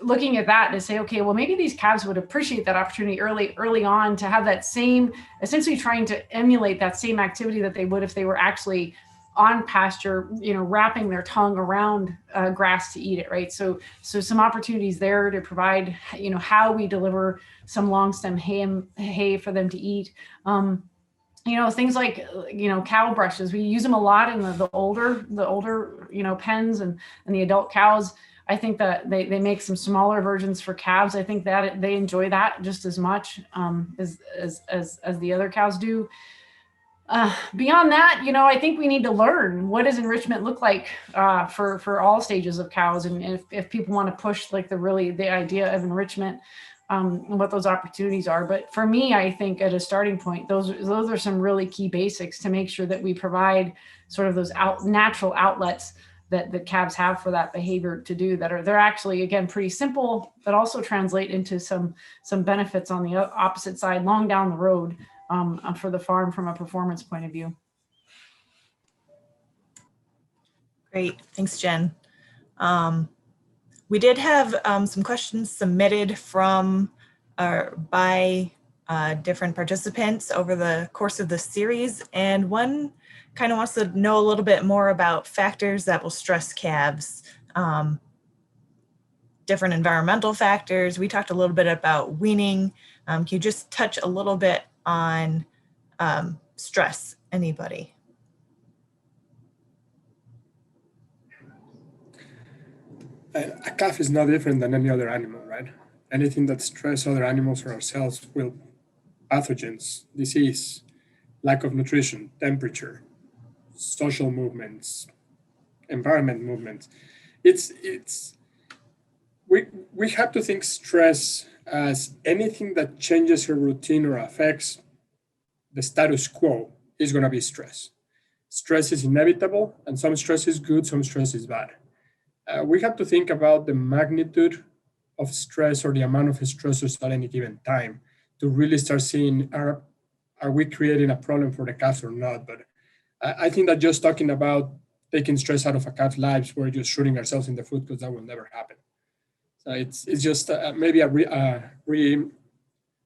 looking at that to say, okay, well, maybe these calves would appreciate that opportunity early on to have that same, essentially trying to emulate that same activity that they would if they were actually on pasture, wrapping their tongue around grass to eat it, right? So some opportunities there to provide, how we deliver some long stem hay for them to eat. Things like, cow brushes. We use them a lot in the older, pens and the adult cows. I think that they make some smaller versions for calves. I think that they enjoy that just as much as the other cows do. Beyond that, I think we need to learn what does enrichment look like for all stages of cows, and if people want to push the idea of enrichment, and what those opportunities are. But for me, I think at a starting point, those are some really key basics to make sure that we provide sort of those natural outlets that the calves have for that behavior to do they're actually, again, pretty simple, but also translate into some benefits on the opposite side long down the road for the farm from a performance point of view. Great, thanks, Jen. We did have some questions submitted by different participants over the course of the series, and one kind of wants to know a little bit more about factors that will stress calves. different environmental factors. We talked a little bit about weaning. Can you just touch a little bit on stress, anybody? A calf is no different than any other animal, right? Anything that stresses other animals or ourselves will pathogens, disease, lack of nutrition, temperature, social movements, environment movements. We have to think stress as anything that changes your routine or affects the status quo is going to be stress. Stress is inevitable, and some stress is good, some stress is bad. We have to think about the magnitude of stress or the amount of stressors at any given time to really start seeing, are we creating a problem for the calves or not? But I think that just talking about taking stress out of a calf's lives, we're just shooting ourselves in the foot, because that will never happen. So it's just maybe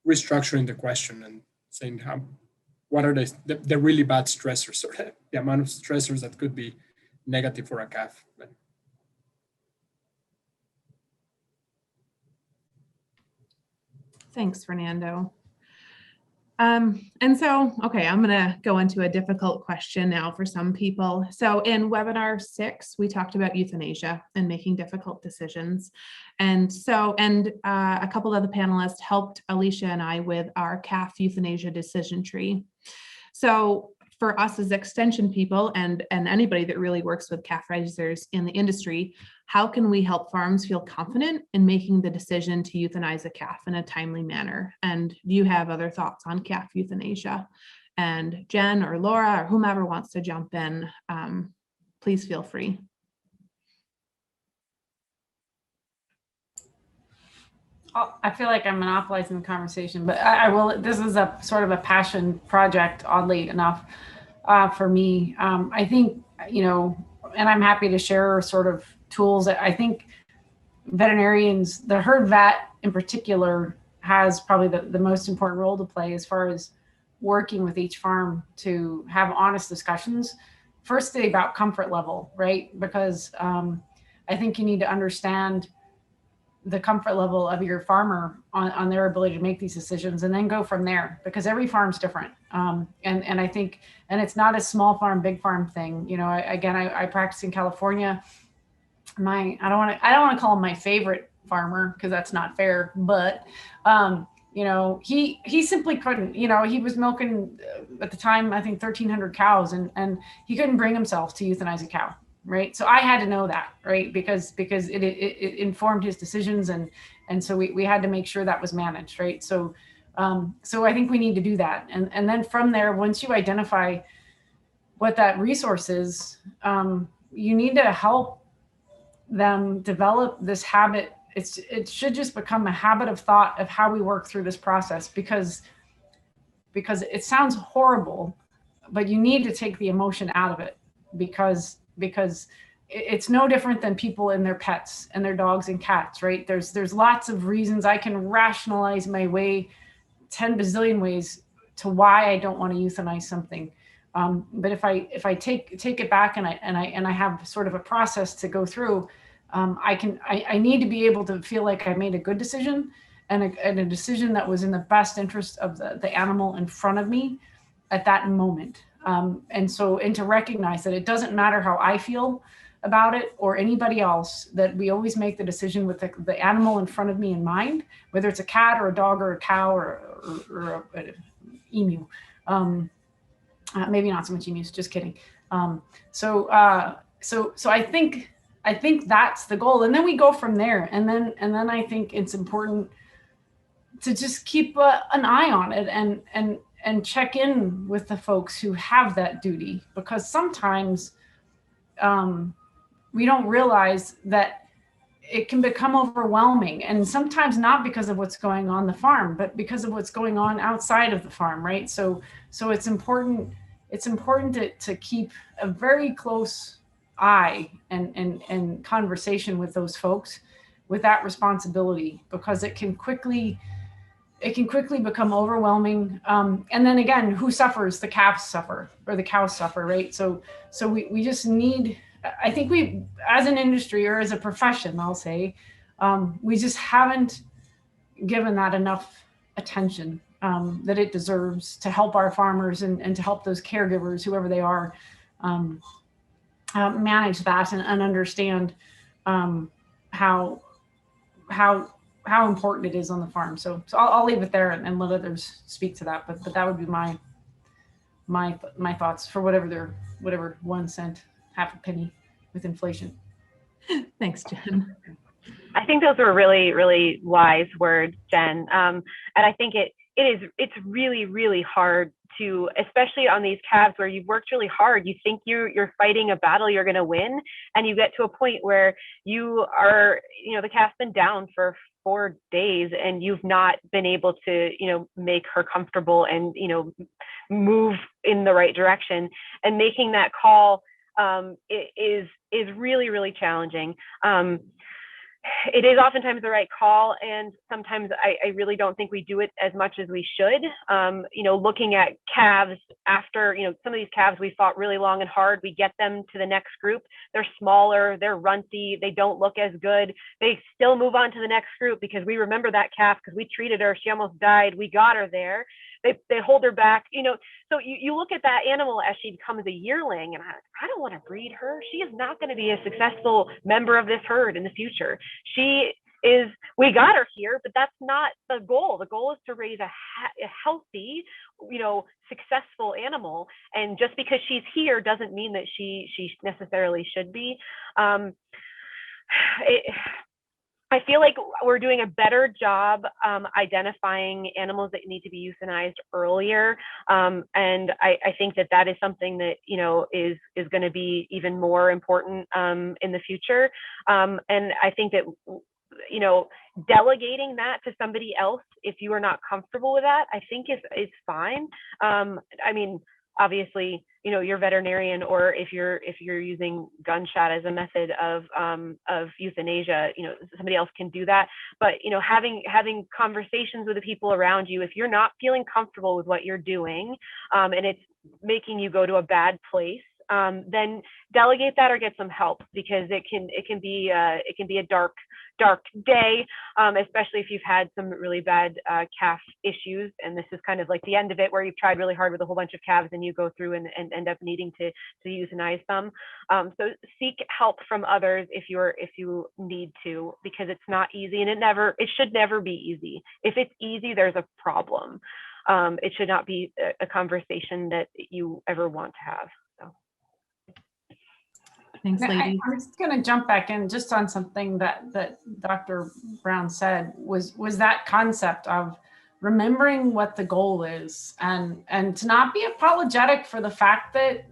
restructuring the question and saying what are the really bad stressors, or the amount of stressors that could be negative for a calf. But thanks, Fernando. And so, okay, I'm going to go into a difficult question now for some people. So in webinar 6, we talked about euthanasia and making difficult decisions. And so, a couple of the panelists helped Alicia and I with our calf euthanasia decision tree. So for us as extension people and anybody that really works with calf raisers in the industry, how can we help farms feel confident in making the decision to euthanize a calf in a timely manner? And do you have other thoughts on calf euthanasia? And Jen or Laura or whomever wants to jump in, please feel free. I feel like I'm monopolizing the conversation, but I will. This is a sort of a passion project, oddly enough, for me. I think, and I'm happy to share sort of tools. I think veterinarians, the herd vet in particular, has probably the most important role to play as far as working with each farm to have honest discussions. Firstly, about comfort level, right? Because I think you need to understand the comfort level of your farmer on their ability to make these decisions, and then go from there, because every farm's different. And I think, and it's not a small farm, big farm thing. I practice in California. I don't want to call him my favorite farmer, because that's not fair, but he simply couldn't. He was milking at the time, I think 1,300 cows, and he couldn't bring himself to euthanize a cow. Right. So I had to know that, right, because it informed his decisions. And so we had to make sure that was managed. Right. So I think we need to do that. And then from there, once you identify what that resource is, you need to help them develop this habit. It should just become a habit of thought of how we work through this process, because it sounds horrible, but you need to take the emotion out of it, because it's no different than people and their pets and their dogs and cats, right? There's lots of reasons. I can rationalize my way 10 bazillion ways to why I don't want to euthanize something. But if I take it back and I have sort of a process to go through, I need to be able to feel like I made a good decision and a decision that was in the best interest of the animal in front of me at that moment. And to recognize that it doesn't matter how I feel about it or anybody else, that we always make the decision with the animal in front of me in mind, whether it's a cat or a dog or a cow or an emu. Maybe not so much emus, just kidding. So I think that's the goal. And then we go from there. And then I think it's important to just keep an eye on it and check in with the folks who have that duty, because sometimes we don't realize that it can become overwhelming, and sometimes not because of what's going on the farm, but because of what's going on outside of the farm, right? So it's important to keep a very close eye and conversation with those folks with that responsibility, because it can quickly become overwhelming. And then again, who suffers? The calves suffer, or the cows suffer, right? So we just need, I think we, as an industry or as a profession, I'll say, We just haven't given that enough attention that it deserves to help our farmers and to help those caregivers, whoever they are, manage that and understand how important it is on the farm. So I'll leave it there and let others speak to that. But that would be my thoughts for whatever 1 cent, half a penny with inflation. Thanks, Jen. I think those were really, really wise words, Jen. And I think it's really, really hard to, especially on these calves where you've worked really hard, you think you're fighting a battle you're going to win, and you get to a point where you are, the calf's been down for 4 days and you've not been able to, make her comfortable and, move in the right direction. And making that call is really, really challenging. It is oftentimes the right call, and sometimes I really don't think we do it as much as we should. Looking at calves after, some of these calves we fought really long and hard, we get them to the next group. They're smaller, they're runty, they don't look as good. They still move on to the next group because we remember that calf because we treated her, she almost died, we got her there. They hold her back, so you look at that animal as she becomes a yearling, and I don't want to breed her. She is not going to be a successful member of this herd in the future. We got her here, but that's not the goal. The goal is to raise a healthy, successful animal. And just because she's here doesn't mean that she necessarily should be. I feel like we're doing a better job identifying animals that need to be euthanized earlier. And I think that is something that, is going to be even more important in the future. And I think that, delegating that to somebody else, if you are not comfortable with that, I think is fine. Obviously, you're veterinarian, or if you're using gunshot as a method of euthanasia, somebody else can do that. But having conversations with the people around you, if you're not feeling comfortable with what you're doing, and it's making you go to a bad place, then delegate that or get some help, because it can be a dark day, especially if you've had some really bad calf issues, and this is kind of like the end of it, where you've tried really hard with a whole bunch of calves and you go through and end up needing to euthanize them. So seek help from others if you need to, because it's not easy, and it should never be easy. If it's easy, there's a problem. It should not be a conversation that you ever want to have. Thanks, lady. I'm just going to jump back in just on something that Dr. Brown said, was that concept of remembering what the goal is, and to not be apologetic for the fact that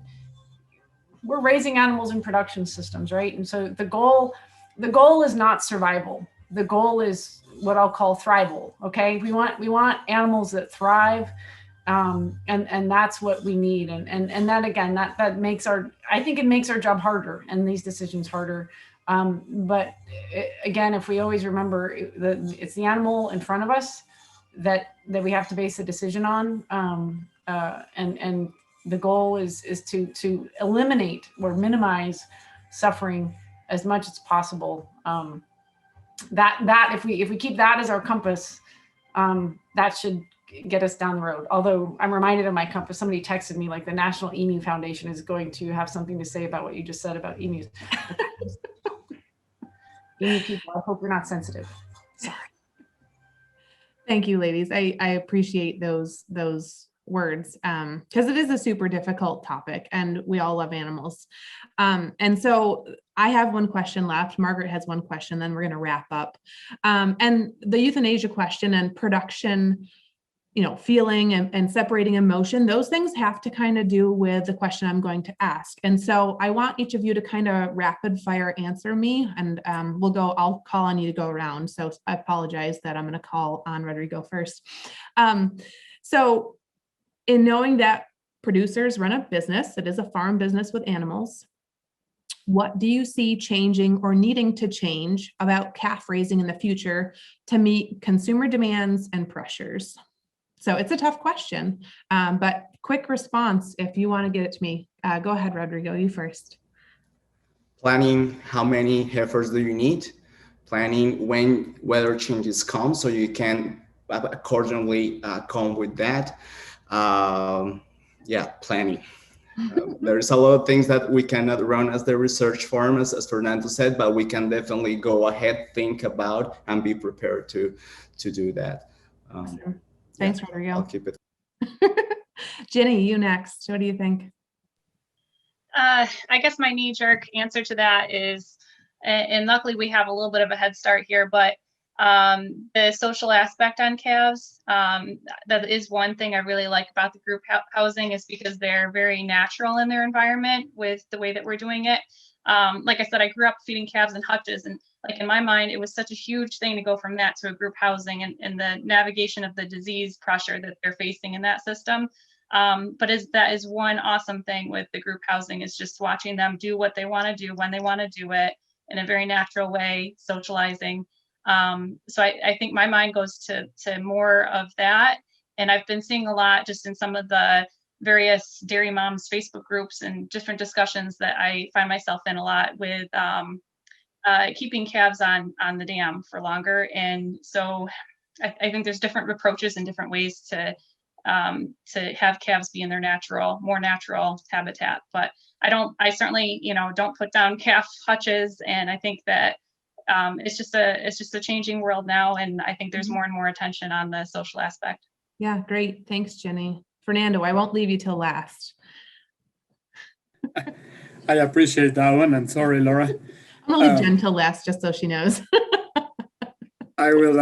we're raising animals in production systems, right? And so the goal is not survival. The goal is what I'll call thrival. Okay, we want animals that thrive. And that's what we need. And that, again, that makes I think it makes our job harder and these decisions harder. But again, if we always remember it's the animal in front of us that we have to base the decision on. And the goal is to eliminate or minimize suffering as much as possible. That if we keep that as our compass, that should get us down the road. Although I'm reminded of my compass, somebody texted me, like, the National Emu Foundation is going to have something to say about what you just said about emus. Emu people, I hope you're not sensitive. Sorry. Thank you, ladies. I appreciate those words, because it is a super difficult topic, and we all love animals. And so I have one question left. Margaret has one question, then we're going to wrap up. And the euthanasia question and production, feeling and separating emotion, those things have to kind of do with the question I'm going to ask. And so I want each of you to kind of rapid fire answer me, and I'll call on you to go around. So I apologize that I'm going to call on Rodrigo first. So in knowing that producers run a business, it is a farm business with animals, what do you see changing or needing to change about calf raising in the future to meet consumer demands and pressures? So it's a tough question, but quick response if you want to get it to me. Go ahead, Rodrigo, you first. Planning how many heifers do you need? planning when weather changes come, so you can accordingly come with that. Yeah, planning. There's a lot of things that we cannot run as the research farm, as Fernando said, but we can definitely go ahead, think about, and be prepared to do that. Awesome. Thanks, yeah, Rodrigo. I'll keep it. Ginny, you next. What do you think? I guess my knee-jerk answer to that is, and luckily we have a little bit of a head start here, but the social aspect on calves, that is one thing I really like about the group housing, is because they're very natural in their environment with the way that we're doing it. Like I said, I grew up feeding calves in hutches, and like in my mind, it was such a huge thing to go from that to a group housing, and the navigation of the disease pressure that they're facing in that system. But that is one awesome thing with the group housing, is just watching them do what they want to do when they want to do it in a very natural way, socializing. So I think my mind goes to more of that. And I've been seeing a lot just in some of the various dairy moms Facebook groups and different discussions that I find myself in a lot with keeping calves on the dam for longer. And so I think there's different approaches and different ways to have calves be in their more natural habitat. But I certainly, don't put down calf hutches. And I think that it's just a changing world now. And I think there's more and more attention on the social aspect. Yeah, great. Thanks, Jenny. Fernando, I won't leave you till last. I appreciate that one. And sorry, Laura. I'm gonna leave Jen till last, just so she knows. I will,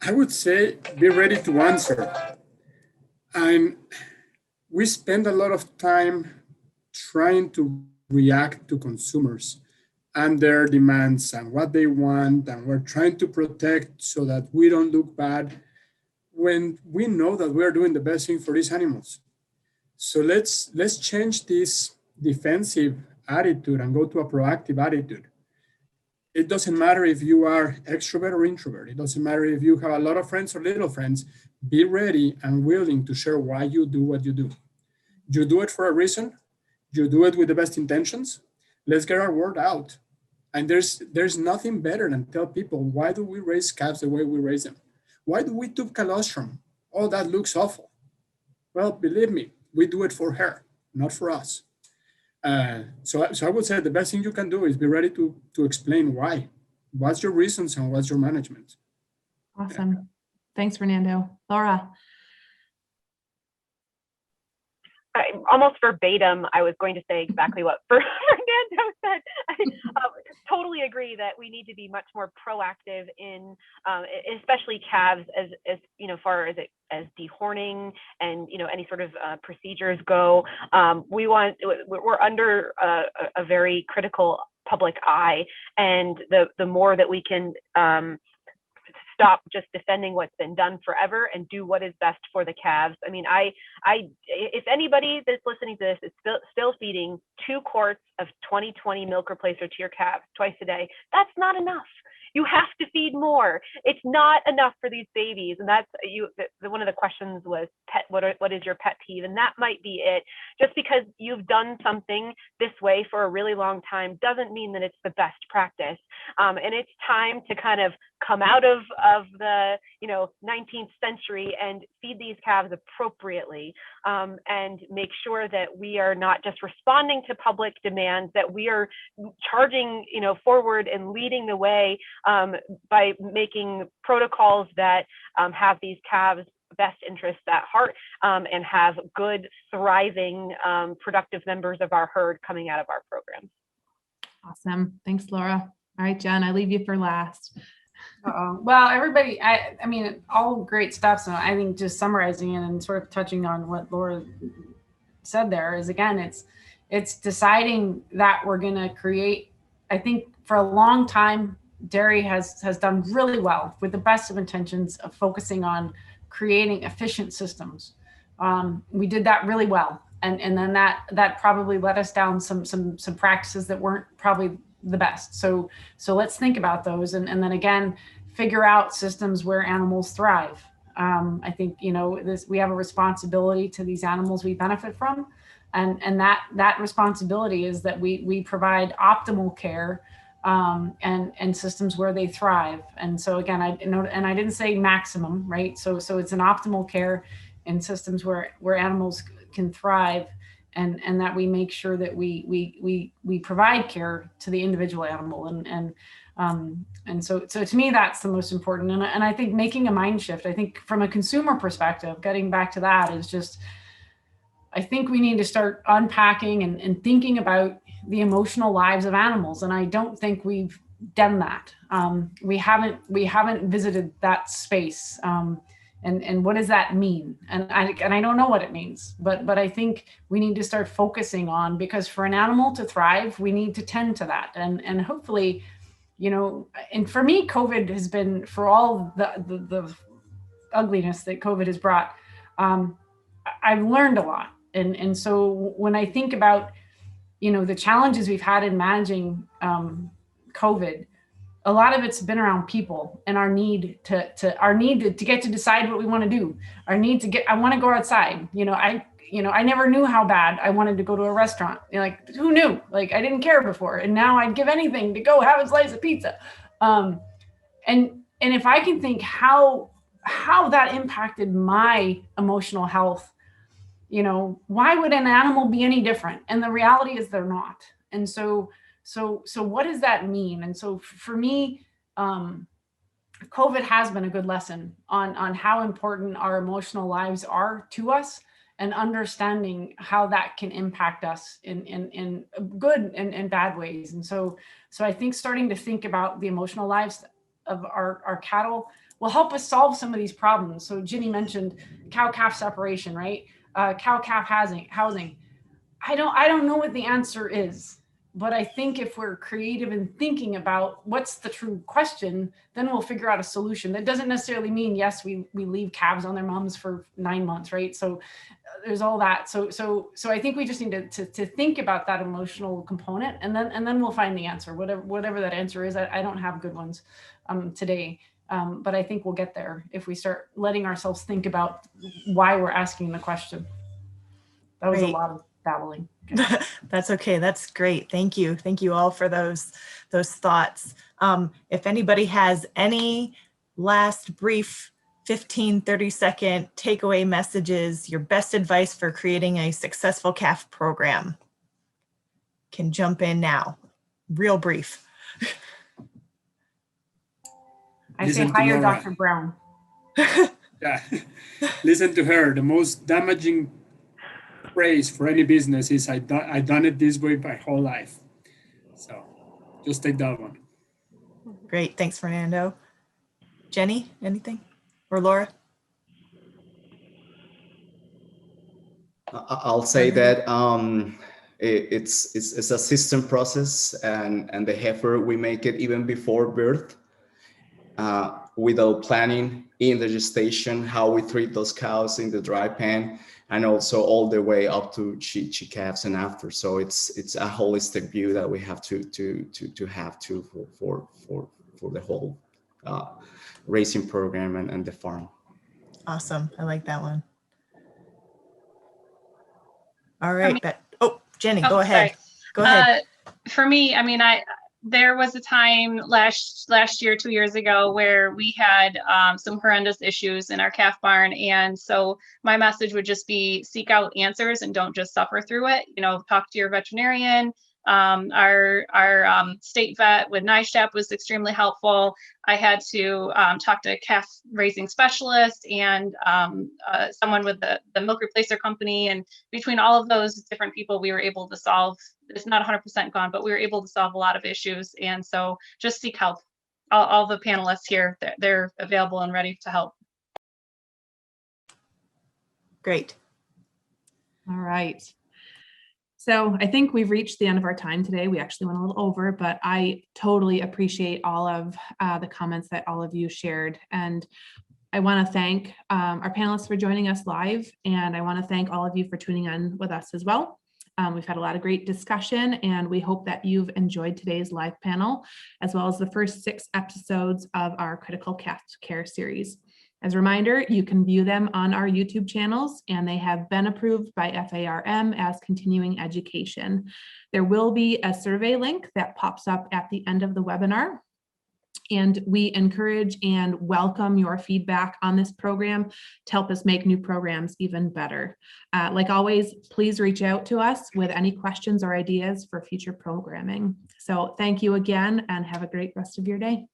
I would say, be ready to answer. And we spend a lot of time trying to react to consumers and their demands and what they want, and we're trying to protect so that we don't look bad when we know that we're doing the best thing for these animals. So let's change this defensive attitude and go to a proactive attitude. It doesn't matter if you are extrovert or introvert. It doesn't matter if you have a lot of friends or little friends. Be ready and willing to share why you do what you do. You do it for a reason. You do it with the best intentions. Let's get our word out. And there's nothing better than tell people, why do we raise calves the way we raise them? Why do we tube colostrum? Oh, that looks awful. Well, believe me, we do it for her, not for us. So I would say the best thing you can do is be ready to explain why. What's your reasons and what's your management? Awesome. Yeah. Thanks, Fernando. Laura. Almost verbatim, I was going to say exactly what Fernando said. I totally agree that we need to be much more proactive in, especially calves, as far as dehorning and any sort of procedures go. We're under a very critical public eye, and the more that we can stop just defending what's been done forever and do what is best for the calves. I mean, if anybody that's listening to this is still feeding 2 quarts of 2020 milk replacer to your calves twice a day, that's not enough. You have to feed more. It's not enough for these babies. And that's one of the questions was what is your pet peeve? And that might be it. Just because you've done something this way for a really long time doesn't mean that it's the best practice. And it's time to kind of come out of the 19th century and feed these calves appropriately, and make sure that we are not just responding to public demands, that we are charging forward and leading the way by making protocols that have these calves' best interests at heart, and have good, thriving, productive members of our herd coming out of our program. Awesome. Thanks, Laura. All right, Jen, I leave you for last. Well, everybody, I mean, all great stuff. So I think just summarizing it and sort of touching on what Laura said there is, again, it's deciding that we're going to create. I think for a long time, dairy has done really well with the best of intentions of focusing on creating efficient systems. We did that really well. And then that probably led us down some practices that weren't probably the best. So let's think about those. And then again, figure out systems where animals thrive. I think, we have a responsibility to these animals we benefit from. And that responsibility is that we provide optimal care and systems where they thrive. And so again, I didn't say maximum, right? So it's an optimal care in systems where animals can thrive, and that we make sure that we provide care to the individual animal. And so to me, that's the most important. And I think making a mind shift, I think from a consumer perspective, getting back to that, is just, I think we need to start unpacking and thinking about the emotional lives of animals. And I don't think we've done that. We haven't visited that space. And what does that mean? And I don't know what it means, but I think we need to start focusing on, because for an animal to thrive, we need to tend to that. And hopefully, you know, and for me, COVID has been, for all the ugliness that COVID has brought, I've learned a lot. And so when I think about, you know, the challenges we've had in managing COVID, a lot of it's been around people and our need to get to decide what we want to do. Our need to I want to go outside. I never knew how bad I wanted to go to a restaurant. Like, who knew? Like, I didn't care before, and now I'd give anything to go have a slice of pizza. And if I can think how that impacted my emotional health, you know, why would an animal be any different? And the reality is they're not. And so what does that mean? And so for me, COVID has been a good lesson on how important our emotional lives are to us, and understanding how that can impact us in good and bad ways. And so I think starting to think about the emotional lives of our cattle will help us solve some of these problems. So Ginny mentioned cow-calf separation, right? Cow-calf housing. I don't know what the answer is, but I think if we're creative in thinking about what's the true question, then we'll figure out a solution. That doesn't necessarily mean, yes, we leave calves on their moms for 9 months, right? So there's all that. So I think we just need to think about that emotional component, and then we'll find the answer, whatever that answer is. I don't have good ones today. But I think we'll get there if we start letting ourselves think about why we're asking the question. That was a lot of babbling. Okay. That's okay. That's great. Thank you. Thank you all for those thoughts. If anybody has any last brief 15, 30-second takeaway messages, your best advice for creating a successful calf program, can jump in now. Real brief. I say hire Dr. Brown. Yeah, listen to her. The most damaging phrase for any business is I done it this way my whole life. So just take that one. Great. Thanks, Fernando. Jenny, anything? Or Laura? I'll say that it's a system process, and the heifer, we make it even before birth. Without planning in the gestation, how we treat those cows in the dry pen, and also all the way up to she calves and after. So it's a holistic view that we have to have for the whole racing program and the farm. Awesome. I like that one. All right. Jenny, go ahead. Sorry. Go ahead. For me, I mean, there was a time last year, 2 years ago, where we had some horrendous issues in our calf barn. And so my message would just be seek out answers and don't just suffer through it. You know, talk to your veterinarian. Our state vet with NISHAP was extremely helpful. I had to talk to a calf raising specialist and someone with the milk replacer company. And between all of those different people, we were able to solve, it's not 100% gone, but we were able to solve a lot of issues. And so just seek help. All the panelists here, they're available and ready to help. Great. All right. So I think we've reached the end of our time today. We actually went a little over, but I totally appreciate all of the comments that all of you shared. And I want to thank our panelists for joining us live. And I want to thank all of you for tuning in with us as well. We've had a lot of great discussion, and we hope that you've enjoyed today's live panel, as well as the first 6 episodes of our Critical Calf Care series. As a reminder, you can view them on our YouTube channels, and they have been approved by FARM as continuing education. There will be a survey link that pops up at the end of the webinar. And we encourage and welcome your feedback on this program to help us make new programs even better. Like always, please reach out to us with any questions or ideas for future programming. So thank you again and have a great rest of your day.